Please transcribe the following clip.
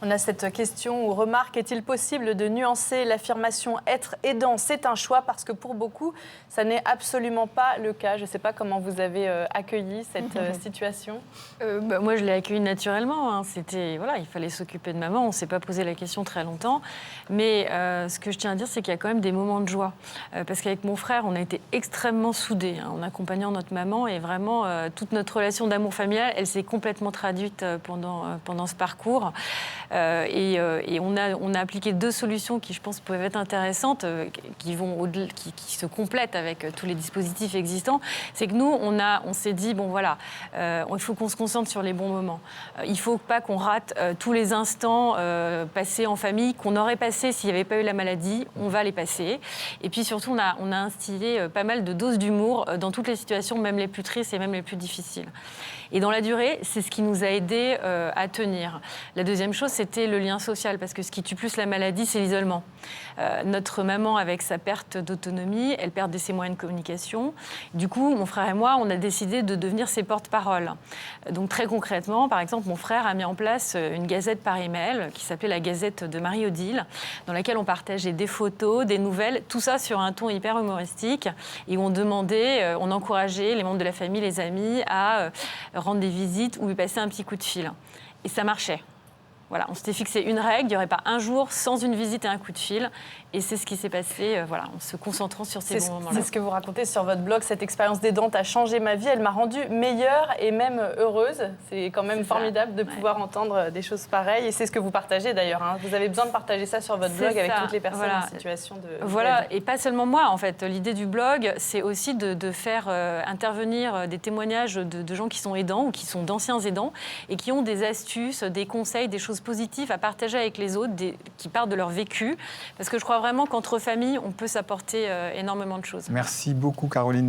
On a cette question ou remarque, est-il possible de nuancer l'affirmation « être aidant, c'est un choix » parce que pour beaucoup, ça n'est absolument pas le cas. Je ne sais pas comment vous avez accueilli cette situation. Moi, je l'ai accueilli naturellement. Hein. Voilà, il fallait s'occuper de maman. On ne s'est pas posé la question très longtemps. Mais ce que je tiens à dire, c'est qu'il y a quand même des moments de joie. Parce qu'avec mon frère, on a été extrêmement soudés en accompagnant notre maman. Et vraiment, toute notre relation d'amour familial, elle s'est complètement traduite pendant ce parcours. Et on a appliqué 2 solutions qui, je pense, peuvent être intéressantes, qui se complètent avec tous les dispositifs existants. C'est que nous, on s'est dit, bon voilà, il faut qu'on se concentre sur les bons moments. Il ne faut pas qu'on rate tous les instants passés en famille qu'on aurait passés s'il n'y avait pas eu la maladie. On va les passer. Et puis surtout, on a instillé pas mal de doses d'humour dans toutes les situations, même les plus tristes et même les plus difficiles. Et dans la durée, c'est ce qui nous a aidés à tenir. La deuxième chose, c'était le lien social, parce que ce qui tue plus la maladie, c'est l'isolement. Notre maman, avec sa perte d'autonomie, elle perdait ses moyens de communication. Du coup, mon frère et moi, on a décidé de devenir ses porte-parole. Donc très concrètement, par exemple, mon frère a mis en place une gazette par email qui s'appelait la Gazette de Marie-Odile, dans laquelle on partageait des photos, des nouvelles, tout ça sur un ton hyper humoristique, et où on encourageait les membres de la famille, les amis, à rendre des visites ou lui passer un petit coup de fil. Et ça marchait. Voilà, on s'était fixé une règle, il n'y aurait pas un jour sans une visite et un coup de fil. Et c'est ce qui s'est passé, en se concentrant sur ces bons moments-là. C'est ce que vous racontez sur votre blog. Cette expérience d'aidante a changé ma vie. Elle m'a rendue meilleure et même heureuse. C'est quand même formidable de pouvoir entendre des choses pareilles. Et c'est ce que vous partagez d'ailleurs. Hein. Vous avez besoin de partager ça sur votre blog avec toutes les personnes en situation de... Voilà, et pas seulement moi, en fait. L'idée du blog, c'est aussi de faire intervenir des témoignages de gens qui sont aidants ou qui sont d'anciens aidants et qui ont des astuces, des conseils, des choses positives à partager avec les autres, qui partent de leur vécu. Parce que je crois vraiment qu'entre familles, on peut s'apporter énormément de choses. Merci beaucoup, Caroline.